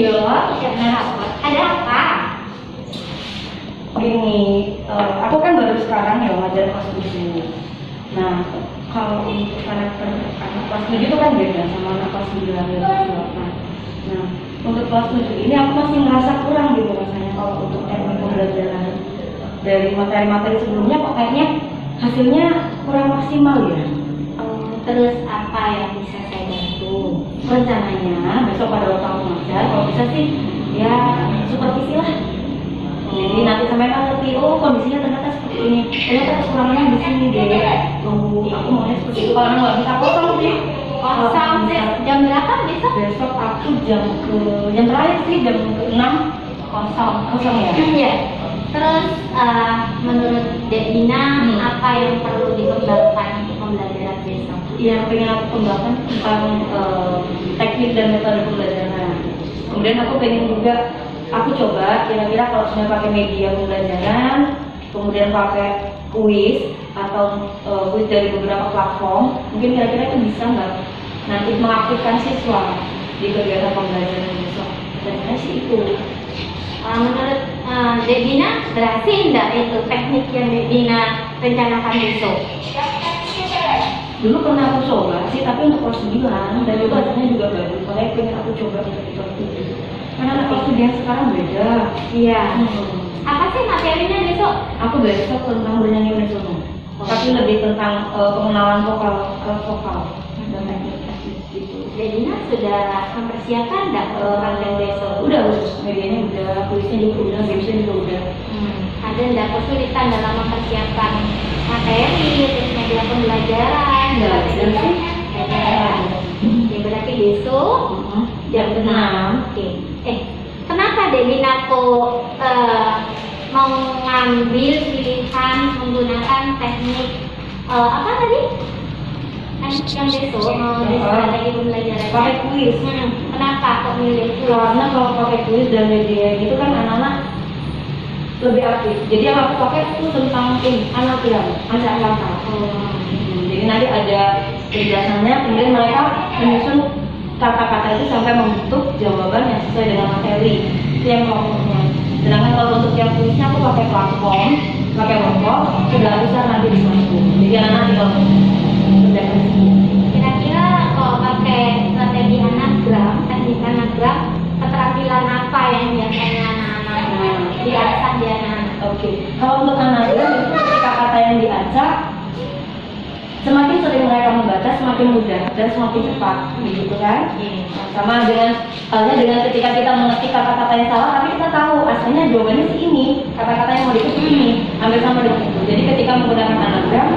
Iya. Ada apa? Gini, aku kan baru sekarang ya ngajar kelas 7. Nah, kalau untuk karakter anak kelas 7 itu kan beda sama anak kelas 9 dan kelas 8. Nah, untuk kelas 7 ini aku masih ngerasa kurang gitu rasanya kalau untuk teknik pembelajaran dari materi-materi sebelumnya kok kayaknya hasilnya kurang maksimal ya. Terus apa yang bisa saya bantu? Rencananya besok pada waktu aku ngajar, kalau bisa sih ya supervisi lah. Jadi nanti sampai kan ngerti, oh kondisinya ternyata seperti ini, ternyata kekurangannya di sini deh. Aku maunya seperti itu, kalau nggak bisa kosong sih. Kosong jam berapa besok? Besok aku jam terakhir sih jam 6 kosong ya. Iya. Terus menurut Debina apa yang perlu dikembangkan untuk pembelajaran besok? Yang pengen aku kembangkan tentang teknik dan metode pembelajaran. Kemudian aku pengen juga aku coba kira-kira kalau misalnya pakai media pembelajaran, kemudian pakai kuis atau kuis dari beberapa platform, mungkin kira-kira itu bisa nggak nanti mengaktifkan siswa di kegiatan pembelajaran besok. Dan sih itu. Menurut Debina berhasil nggak itu teknik yang Debina rencanakan besok? Dulu pernah aku coba sih, tapi untuk kelas 9 dan itu hasilnya juga bagus. Makanya pengen aku coba untuk kelas 7. Karena anak kelas 7 yang sekarang beda. Iya. Apa sih materinya besok? Aku besok tentang bernyanyi metronom, tapi lebih tentang pengenalan vokal dan teknik gitu. Debina sudah mempersiapkan nggak program besok? Udah, medianya udah, tulisnya juga udah, gamesnya juga udah. Ada nggak kesulitan dalam mempersiapkan materi, terus media pembelajaran, strateginya? Ya berarti besok jam 6. Oke. Kenapa Debina kok mau ngambil pilihan menggunakan teknik apa tadi? Yang besok mau di strategi pembelajaran? Pakai kuis. Kenapa kok milih itu? Karena kalau pakai kuis dan media gitu kan anak-anak lebih aktif. Jadi yang aku pakai itu tentang anak yang ancak kata. Jadi nanti ada penjelasannya, kemudian mereka menyusun kata-kata itu sampai membentuk jawaban yang sesuai dengan materi. Itu yang kelompoknya. Sedangkan kalau untuk yang kuisnya aku pakai platform, pakai workbook, sudah besar nanti di kelasku. Jadi anak-anak tinggal kerjakan sendiri. Kira-kira kalau pakai strategi anagram, teknik anagram, keterampilan apa yang biasanya anak-anak diasah di anak-anak? Oke. Kalau untuk anagram itu ketika kata yang diacak, semakin sering mereka membaca semakin mudah dan semakin cepat, begitu kan? Sama halnya dengan ketika kita mengetik kata-kata yang salah, tapi kita tahu asalnya jawabannya sih ini, kata-kata yang mau diketik ini, hampir sama dengan itu. Jadi ketika menggunakan anagram,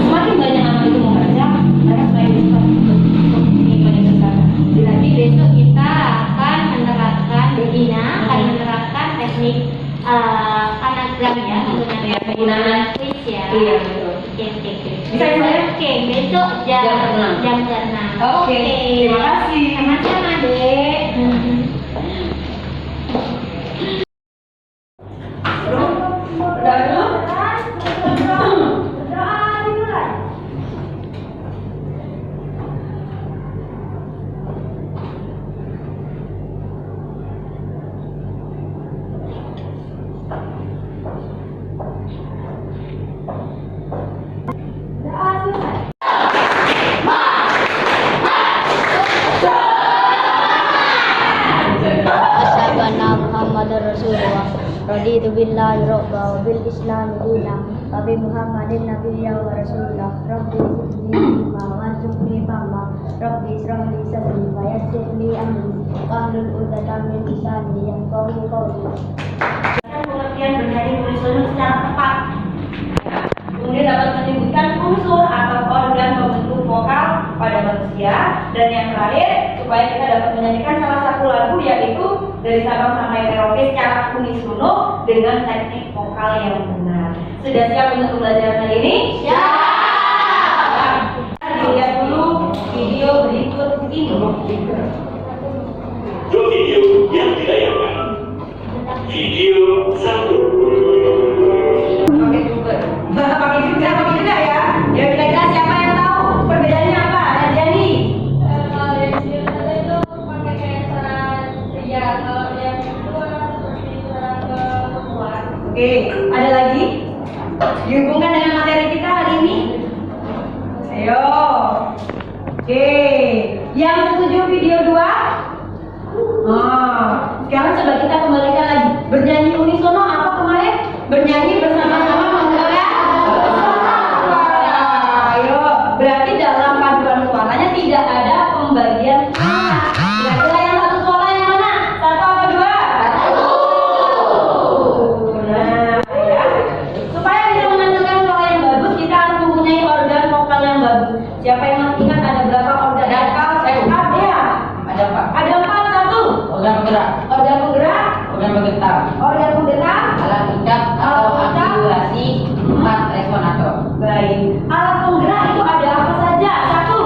semakin banyak anak itu membaca, mereka semakin cepat untuk menyelesaikan. Jadi besok kita akan menerapkan Debina akan menerapkan teknik anagram ya, penggunaan kuis ya. Iya, betul. Oke. Bisa ya, Mbak? Oke, besok jam 6. Oke, terima kasih. Sama-sama, Dek. Udah dulu? Asyhadu anna Muhammadar Rasulullah. Raditu billahi rabba wa bil Islam dina wa bi Muhammadin nabiyya wa rasulullah. Rabbi zidni ilma warzuqni fahma. Rabbi ishrah li sadri wa yassir li amri wahlul 'uqdatam min lisani yafqahu qawli. Pengertian bernyanyi tulisan secara tepat. Kemudian dapat menyebutkan unsur atau organ pembentuk vokal pada manusia, dan yang terakhir supaya kita dapat menyanyikan salah satu lagu yaitu dari Sabang sampai Merauke secara unisono dengan teknik vokal yang benar. Sudah siap untuk pembelajaran kali ini? Siap. Kita lihat dulu video berikut ini. Video yang ditayangkan. Video 1. Pakai juga ya. Ya kira-kira siapa yang tahu perbedaannya apa? Jadi Kalau dari itu pakai kayak cara Oke, ada lagi? Dihubungkan dengan materi kita hari ini? Ayo. Oke, yang setuju video 2? Sekarang coba kita kembalikan lagi. Bernyanyi unisono apa kemarin? Bernyanyi bersama-sama menggunakan suara. Ayo, berarti dalam paduan suaranya tidak ada pembagian suara. Kira-kira yang satu suara yang mana? Satu apa dua? Satu. Nah, ya. Supaya bisa menghasilkan suara yang bagus, kita harus mempunyai organ vokal yang bagus. Siapa yang masih ingat ada berapa organ vokal? Ada. Ada apa? Ada 4. Satu. Organ penggerak, Organ penggerak, organ bergetar, organ penggerak. alat ucap atau Alat ucap. artikulasi, 4 resonator. Baik. Alat penggerak itu ada apa saja? Satu.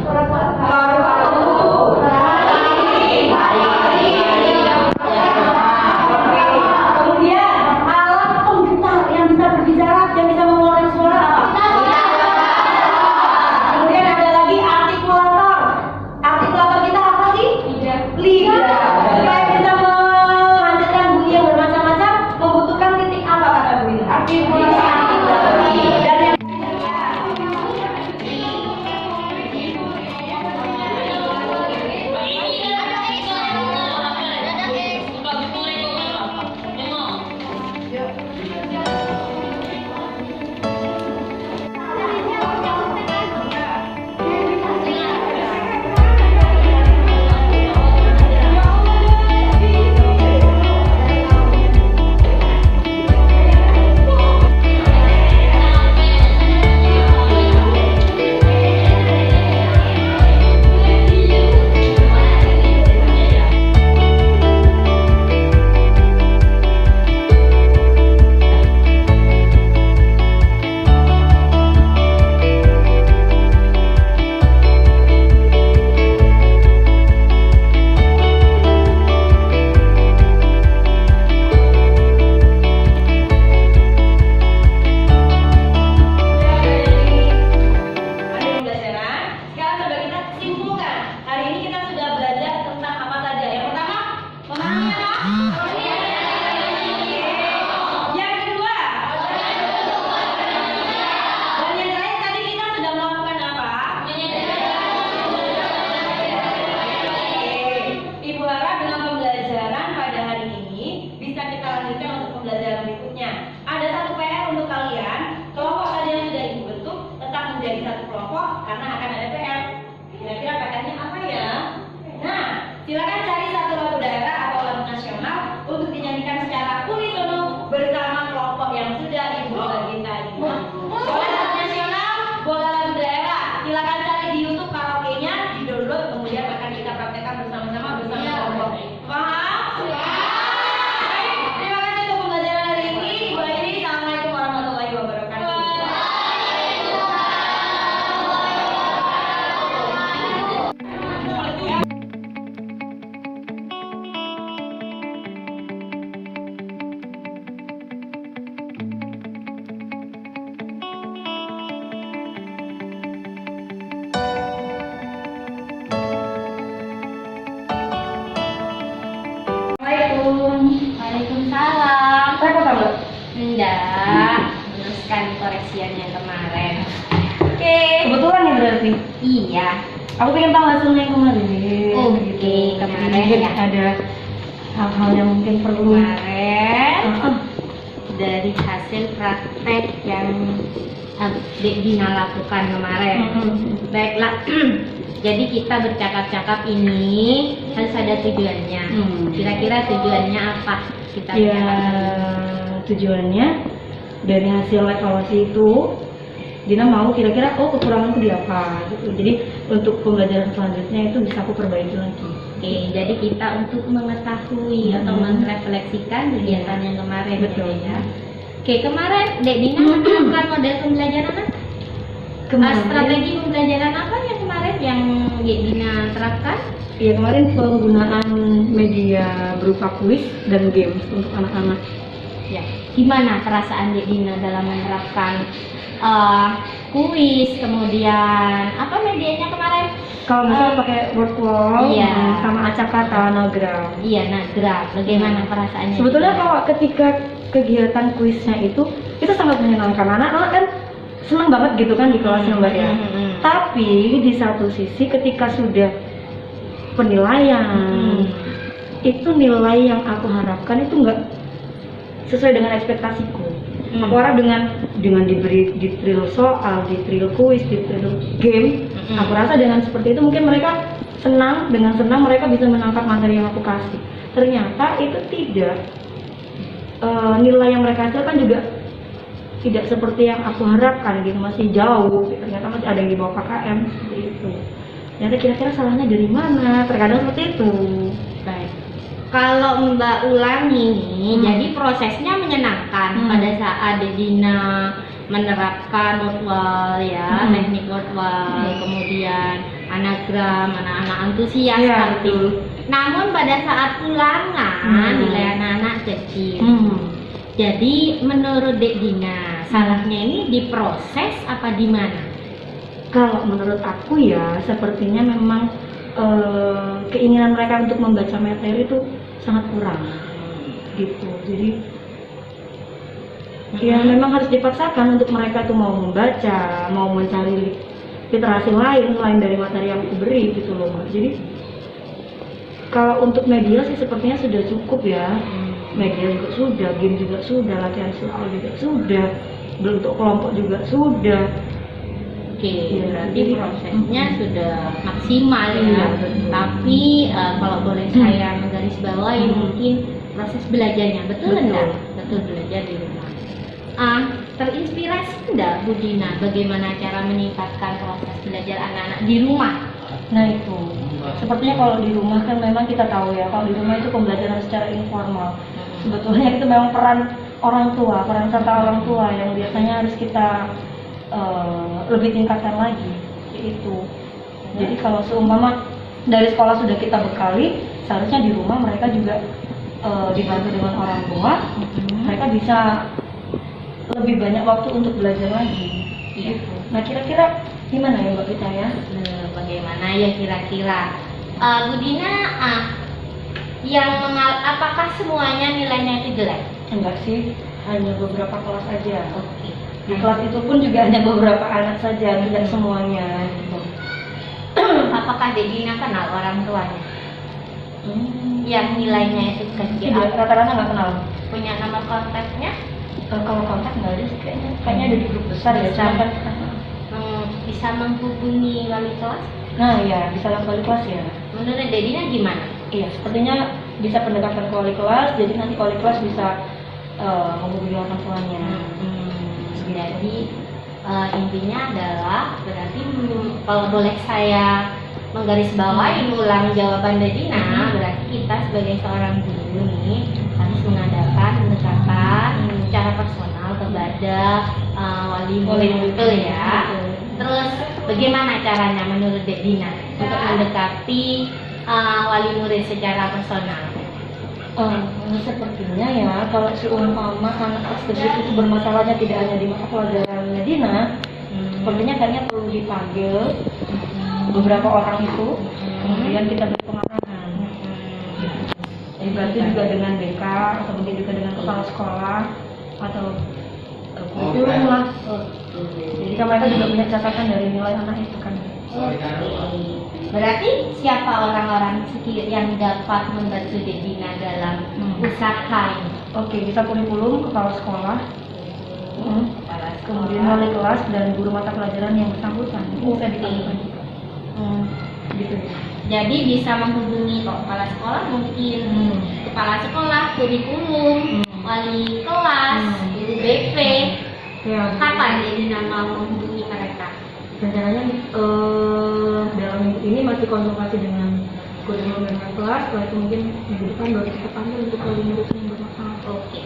Paru-paru. Kemudian alat penggetar yang bisa berbicara, yang bisa mengeluarkan suara apa? Kemudian ada lagi artikulator. Artikulator kita apa sih? Lidah. Supaya bisa menghasilkan bunyi yang bermacam-macam, membutuhkan titik apa kata Bu Ina? Artikulasi. Dan yang ada pembelajaran. Sekarang coba kita simpulkan. Hari ini kita sudah belajar tentang apa saja. Yang pertama, memahami apa? Yang kedua, dan yang terakhir tadi kita sudah melakukan apa? Ibu harap dengan pembelajaran pada hari ini bisa kita lanjutkan untuk pembelajaran berikutnya. Ada satu PR untuk kalian. Kelompok tadi yang sudah ibu bentuk tetap menjadi satu kelompok karena akan ada PR. Kira-kira PR-nya apa ya? Nah, silakan cari satu lagu daerah atau lagu nasional untuk dinyanyikan secara unisono bersama kelompok yang sudah ibu bagi tadi. Boleh lagu nasional, boleh lagu daerah. Silakan cari di YouTube karaoke-nya, di-download, kemudian akan kita praktekkan bersama-sama bersama kelompok. Paham? Baik, terima kasih untuk pembelajaran hari ini. Ibu Aini, Assalamualaikum warahmatullahi wabarakatuh. Assalamualaikum. Waalaikumsalam. Saya kata Mbak. Enggak, meneruskan koreksian yang kemarin. Oke. Kebetulan ya berarti. Iya. Aku pengen tahu hasilnya yang kemarin. Oke, kemarin Mungkin ya. ada hal-hal yang mungkin perlu. Kemarin Heeh. dari hasil praktek yang Dek Dina lakukan kemarin. Baiklah. Jadi kita bercakap-cakap ini harus ada tujuannya. Kira-kira tujuannya apa? Kita Ya, bicarakan. tujuannya dari hasil evaluasi itu Dina mau kira-kira kekuranganku di apa gitu. Jadi untuk pembelajaran selanjutnya itu bisa aku perbaiki lagi. Oke, jadi kita untuk mengetahui atau merefleksikan kegiatan yang kemarin. Betul. Ya. Oke, kemarin Dek Dina menerapkan model pembelajaran apa? Strategi pembelajaran apa yang kemarin yang Dek Dina terapkan? Ya kemarin penggunaan media berupa kuis dan games untuk anak-anak. Ya, gimana perasaan Dek Dina dalam menerapkan kuis, kemudian apa medianya kemarin? Kalau misalnya pakai word wall Iya. sama acak kata anagram. Iya, nagraf. Bagaimana perasaannya? Sebetulnya kalau ketika kegiatan kuisnya itu sangat menyenangkan. Anak-anak kan senang banget gitu kan di kelas Mbak ya. Tapi di satu sisi ketika sudah penilaian, itu nilai yang aku harapkan itu nggak sesuai dengan ekspektasiku. Aku harap dengan diberi detail soal, detail kuis, detail game, aku rasa dengan seperti itu mungkin mereka dengan senang mereka bisa menangkap materi yang aku kasih. Ternyata itu tidak, nilai yang mereka hasilkan juga tidak seperti yang aku harapkan gitu, masih jauh. Ternyata masih ada yang di bawah KKM seperti itu. Ternyata kira-kira salahnya dari mana? Terkadang seperti itu. Baik. Kalau Mbak ulangi nih, jadi prosesnya menyenangkan pada saat Dek Dina menerapkan word wall ya, teknik word wall, kemudian anagram, anak-anak antusias Iya, aktif. Namun pada saat ulangan nilai anak-anak kecil. Jadi menurut Dek Dina, salahnya ini di proses apa di mana? Kalau menurut aku ya, sepertinya memang keinginan mereka untuk membaca materi itu sangat kurang gitu. Jadi ya memang harus dipaksakan untuk mereka tuh mau membaca, mau mencari literasi lain selain dari materi yang aku beri gitu loh Mbak. Jadi kalau untuk media sih sepertinya sudah cukup ya. Media juga sudah, game juga sudah, latihan soal juga sudah, bentuk kelompok juga sudah. Oke, Ya, berarti jadi- prosesnya sudah maksimal ya. Iya, betul. Tapi kalau boleh saya menggarisbawahi mungkin proses belajarnya betul Betul. enggak? Betul belajar di rumah. Terinspirasi enggak Bu Dina bagaimana cara meningkatkan proses belajar anak-anak di rumah? Nah itu, sepertinya kalau di rumah kan memang kita tahu ya, kalau di rumah itu pembelajaran secara informal. Sebetulnya itu memang peran orang tua, peran serta orang tua yang biasanya harus kita lebih tingkatkan lagi itu. Jadi kalau seumpama dari sekolah sudah kita bekali, seharusnya di rumah mereka juga dibantu dengan orang tua, mereka bisa lebih banyak waktu untuk belajar lagi. Iya. Gitu. Nah kira-kira gimana ya Mbak Vita ya? Bagaimana ya kira-kira? Bu Dina, apakah semuanya nilainya itu jelek? Enggak sih, hanya beberapa kelas aja. Oke. Di kelas itu pun juga hanya beberapa anak saja, tidak semuanya. Gitu. Apakah Dek Dina kenal orang tuanya? Yang nilainya itu kecil. Tidak, rata-rata nggak kenal. Punya nomor kontaknya? Kalau kontak nggak ada sih kayaknya. Kayaknya ada di grup besar ya. Bisa. Cuman kan. Bisa menghubungi wali kelas? Nah ya, bisa langsung wali kelas ya. Menurut Dek Dina gimana? Iya, sepertinya bisa pendekatan ke wali kelas. Jadi nanti wali kelas bisa menghubungi orang tuanya. Jadi intinya adalah berarti kalau boleh saya menggarisbawahi ulang jawaban Dek Dina, berarti kita sebagai seorang guru nih harus mengadakan pendekatan secara personal kepada wali murid itu ya. Terus bagaimana caranya menurut Dek Dina untuk mendekati wali murid secara personal? Sepertinya ya, kalau seumpama anak tersebut itu bermasalahnya tidak hanya di mata pelajarannya Dina, sepertinya kayaknya perlu dipanggil beberapa orang itu, kemudian kita beri pengarahan. Dibantu juga dengan BK atau mungkin juga dengan kepala sekolah atau kurikulum lah. Jadi kan mereka juga punya catatan dari nilai anak itu kan. Berarti siapa orang-orang yang dapat membantu Dek Dina dalam usaha ini? Oke, bisa kurikulum, kepala sekolah, Kepala kemudian sekolah. wali kelas dan guru mata pelajaran yang bersangkutan. Bisa dipanggil gitu. Jadi bisa menghubungi kepala sekolah mungkin kepala sekolah, kurikulum, wali kelas, guru BP. Ya, Kapan Dek Dina mau menghubungi mereka? rencananya dalam minggu ini masih konsultasi dengan kurikulum dan wali kelas. Setelah itu mungkin minggu depan baru kita panggil untuk wali murid yang bermasalah. Oke.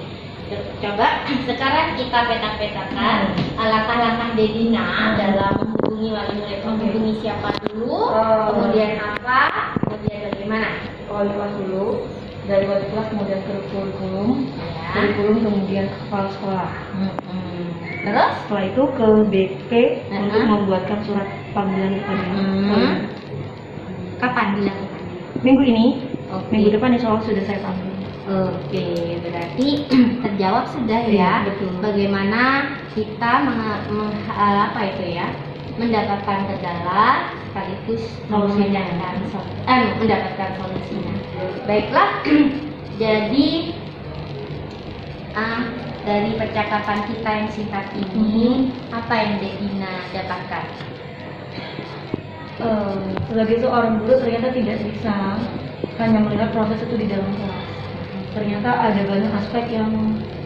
Coba sekarang kita peta-petakan langkah-langkah Dek Dina dalam menghubungi wali murid. Menghubungi siapa dulu, kemudian apa, kemudian bagaimana? Wali kelas dulu, dari wali kelas kemudian ke kurikulum, Ya. kemudian ke kepala sekolah. Terus? Setelah itu ke BP untuk membuatkan surat panggilan kepada kalian. Kapan dilakukan? Minggu ini, Oke. minggu depan insya Allah sudah saya panggil. Oke, berarti terjawab sudah Iya, ya. betul. Bagaimana kita apa itu ya? Mendapatkan kendala sekaligus mendapatkan solusinya. Baiklah. Jadi dari percakapan kita yang singkat ini, apa yang Dedina dapatkan? Sebagai seorang guru ternyata tidak bisa hanya melihat proses itu di dalam kelas. Ternyata ada banyak aspek yang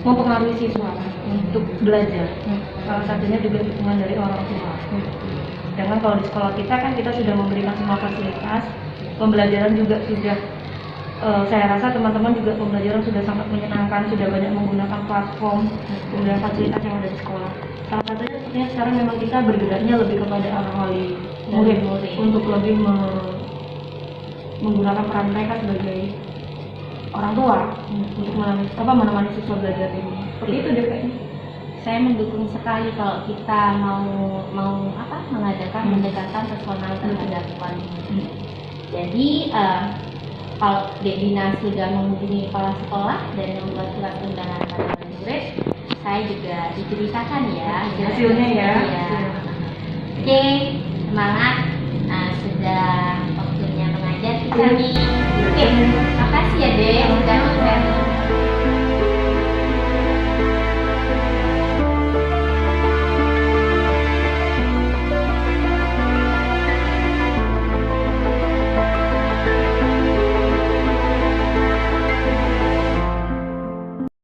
mempengaruhi siswa untuk belajar. Salah satunya juga dukungan dari orang tua. Sedangkan kalau di sekolah kita kan kita sudah memberikan semua fasilitas, pembelajaran juga sudah, saya rasa teman-teman juga pembelajaran sudah sangat menyenangkan, sudah banyak menggunakan platform, kemudian fasilitas yang ada di sekolah. Salah satunya sepertinya sekarang memang kita bergeraknya lebih kepada orang wali murid untuk lebih menggunakan peran mereka sebagai orang tua untuk menemani siswa belajar ini. Seperti itu deh kayaknya. Saya mendukung sekali kalau kita mau mengadakan pendekatan personal terhadap wali. Jadi kalau Dedina sudah menghubungi kepala sekolah dan membuat surat undangan pada wali murid, saya juga diceritakan ya Hasilnya ya. Oke, semangat. Sudah waktunya mengajar kita nih. Oke, makasih ya Dek. Udah